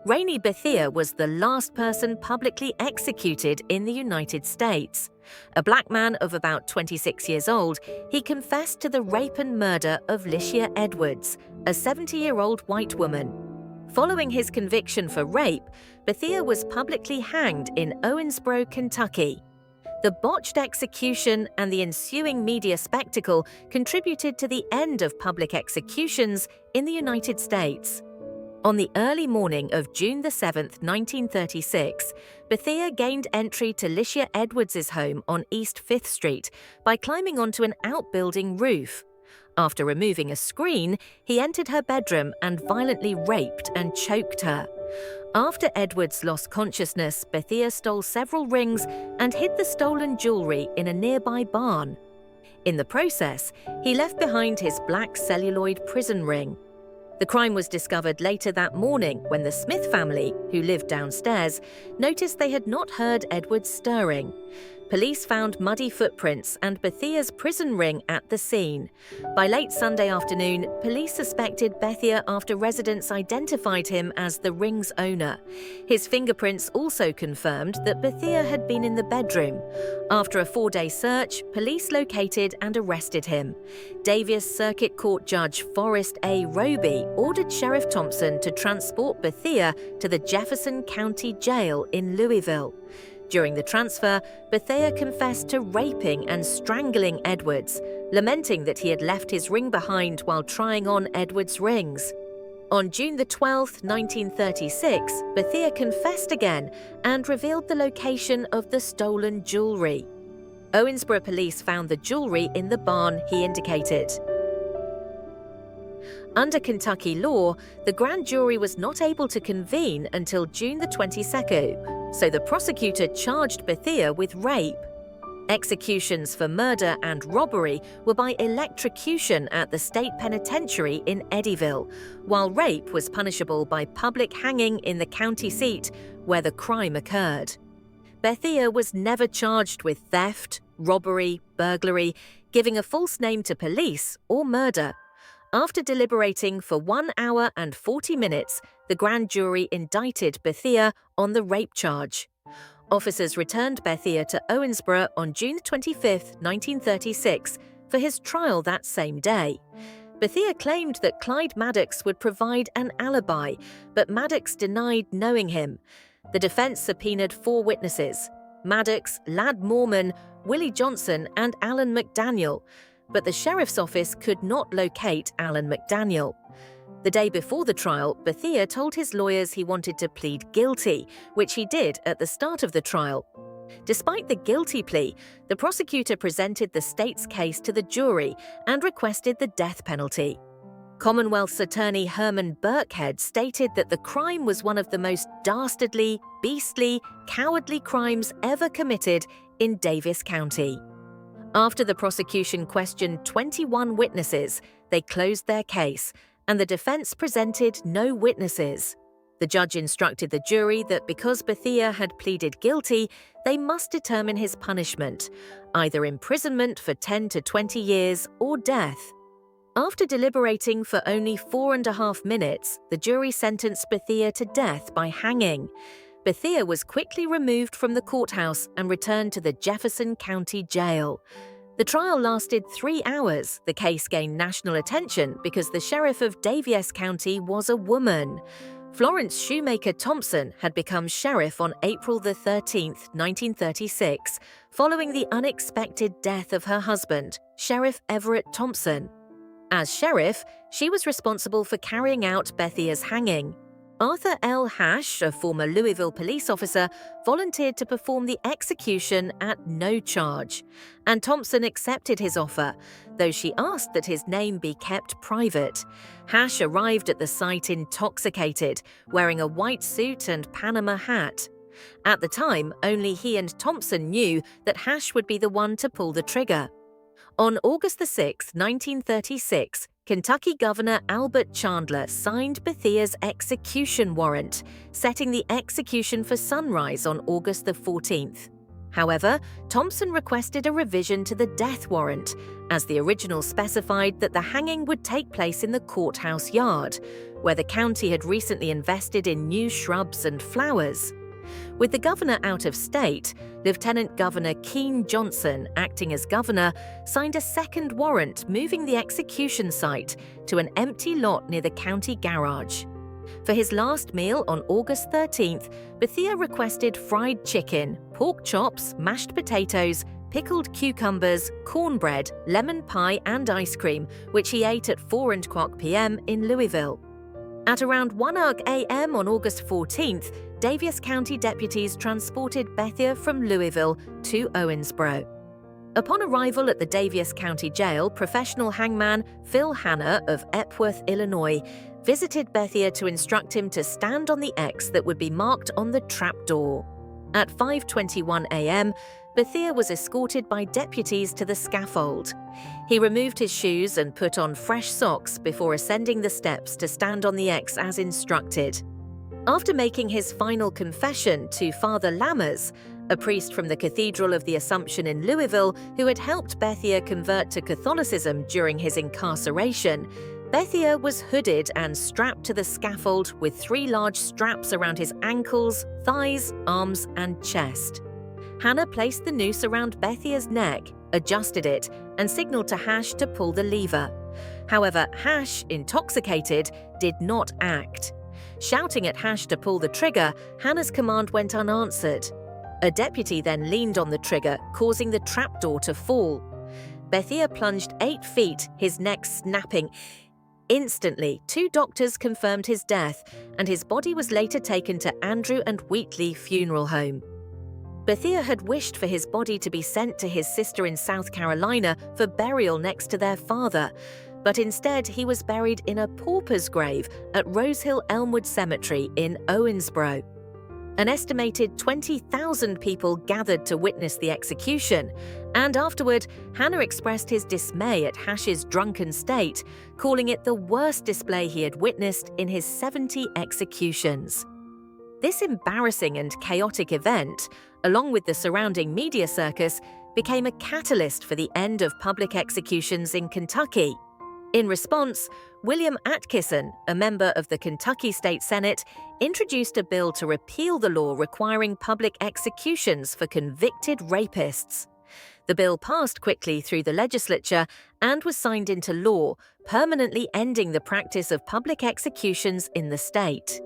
Rainey Bethea was the last person publicly executed in the United States. A black man of about 26 years old, he confessed to the rape and murder of Lischia Edwards, a 70-year-old white woman. Following his conviction for rape, Bethea was publicly hanged in Owensboro, Kentucky. The botched execution and the ensuing media spectacle contributed to the end of public executions in the United States. On the early morning of June 7, 1936, Bethea gained entry to Lischia Edwards' home on East 5th Street by climbing onto an outbuilding roof. After removing a screen, he entered her bedroom and violently raped and choked her. After Edwards lost consciousness, Bethea stole several rings and hid the stolen jewelry in a nearby barn. In the process, he left behind his black celluloid prison ring. The crime was discovered later that morning when the Smith family, who lived downstairs, noticed they had not heard Edwards stirring. Police found muddy footprints and Bethea's prison ring at the scene. By late Sunday afternoon, police suspected Bethea after residents identified him as the ring's owner. His fingerprints also confirmed that Bethea had been in the bedroom. After a 4-day search, police located and arrested him. Daviess Circuit Court Judge Forrest A. Roby ordered Sheriff Thompson to transport Bethea to the Jefferson County Jail in Louisville. During the transfer, Bethea confessed to raping and strangling Edwards, lamenting that he had left his ring behind while trying on Edwards' rings. On June 12, 1936, Bethea confessed again and revealed the location of the stolen jewelry. Owensboro police found the jewelry in the barn he indicated. Under Kentucky law, the grand jury was not able to convene until June 22nd, so the prosecutor charged Bethea with rape. Executions for murder and robbery were by electrocution at the state penitentiary in Eddyville, while rape was punishable by public hanging in the county seat where the crime occurred. Bethea was never charged with theft, robbery, burglary, giving a false name to police, or murder. After deliberating for 1 hour and 40 minutes, the grand jury indicted Bethea on the rape charge. Officers returned Bethea to Owensboro on June 25, 1936, for his trial that same day. Bethea claimed that Clyde Maddox would provide an alibi, but Maddox denied knowing him. The defense subpoenaed 4 witnesses: Maddox, Lad Mormon, Willie Johnson, and Alan McDaniel, but the sheriff's office could not locate Alan McDaniel. The day before the trial, Bethea told his lawyers he wanted to plead guilty, which he did at the start of the trial. Despite the guilty plea, the prosecutor presented the state's case to the jury and requested the death penalty. Commonwealth's attorney Herman Burkhead stated that the crime was one of the most dastardly, beastly, cowardly crimes ever committed in Daviess County. After the prosecution questioned 21 witnesses, they closed their case, and the defense presented no witnesses. The judge instructed the jury that because Bethea had pleaded guilty, they must determine his punishment, either imprisonment for 10 to 20 years or death. After deliberating for only 4.5 minutes, the jury sentenced Bethea to death by hanging. Bethea was quickly removed from the courthouse and returned to the Jefferson County Jail. The trial lasted 3 hours. The case gained national attention because the sheriff of Daviess County was a woman. Florence Shoemaker Thompson had become sheriff on April 13, 1936, following the unexpected death of her husband, Sheriff Everett Thompson. As sheriff, she was responsible for carrying out Bethea's hanging. Arthur L. Hash, a former Louisville police officer, volunteered to perform the execution at no charge, and Thompson accepted his offer, though she asked that his name be kept private. Hash arrived at the site intoxicated, wearing a white suit and Panama hat. At the time, only he and Thompson knew that Hash would be the one to pull the trigger. On August 6, 1936, Kentucky Governor Albert Chandler signed Bethea's execution warrant, setting the execution for sunrise on August 14th. However, Thompson requested a revision to the death warrant, as the original specified that the hanging would take place in the courthouse yard. where the county had recently invested in new shrubs and flowers. With the governor out of state, Lieutenant Governor Keene Johnson, acting as governor, signed a second warrant moving the execution site to an empty lot near the county garage. For his last meal on August 13th, Bethea requested fried chicken, pork chops, mashed potatoes, pickled cucumbers, cornbread, lemon pie and ice cream, which he ate at 4:00 p.m. in Louisville. At around 1:00 a.m. on August 14th, Daviess County deputies transported Bethea from Louisville to Owensboro. Upon arrival at the Daviess County Jail, professional hangman Phil Hanna of Epworth, Illinois, visited Bethea to instruct him to stand on the X that would be marked on the trapdoor. At 5:21 a.m., Bethea was escorted by deputies to the scaffold. He removed his shoes and put on fresh socks before ascending the steps to stand on the X as instructed. After making his final confession to Father Lammers, a priest from the Cathedral of the Assumption in Louisville who had helped Bethea convert to Catholicism during his incarceration, Bethea was hooded and strapped to the scaffold with 3 large straps around his ankles, thighs, arms, and chest. Hannah placed the noose around Bethea's neck, adjusted it, and signaled to Hash to pull the lever. However, Hash, intoxicated, did not act. Shouting at Hash to pull the trigger, Hannah's command went unanswered. A deputy then leaned on the trigger, causing the trapdoor to fall. Bethea plunged 8 feet, his neck snapping. Instantly, 2 doctors confirmed his death, and his body was later taken to Andrew and Wheatley Funeral Home. Bethea had wished for his body to be sent to his sister in South Carolina for burial next to their father, but instead he was buried in a pauper's grave at Rosehill Elmwood Cemetery in Owensboro. An estimated 20,000 people gathered to witness the execution, and afterward, Hanna expressed his dismay at Hash's drunken state, calling it the worst display he had witnessed in his 70 executions. This embarrassing and chaotic event, along with the surrounding media circus, became a catalyst for the end of public executions in Kentucky. In response, William Atkinson, a member of the Kentucky State Senate, introduced a bill to repeal the law requiring public executions for convicted rapists. The bill passed quickly through the legislature and was signed into law, permanently ending the practice of public executions in the state.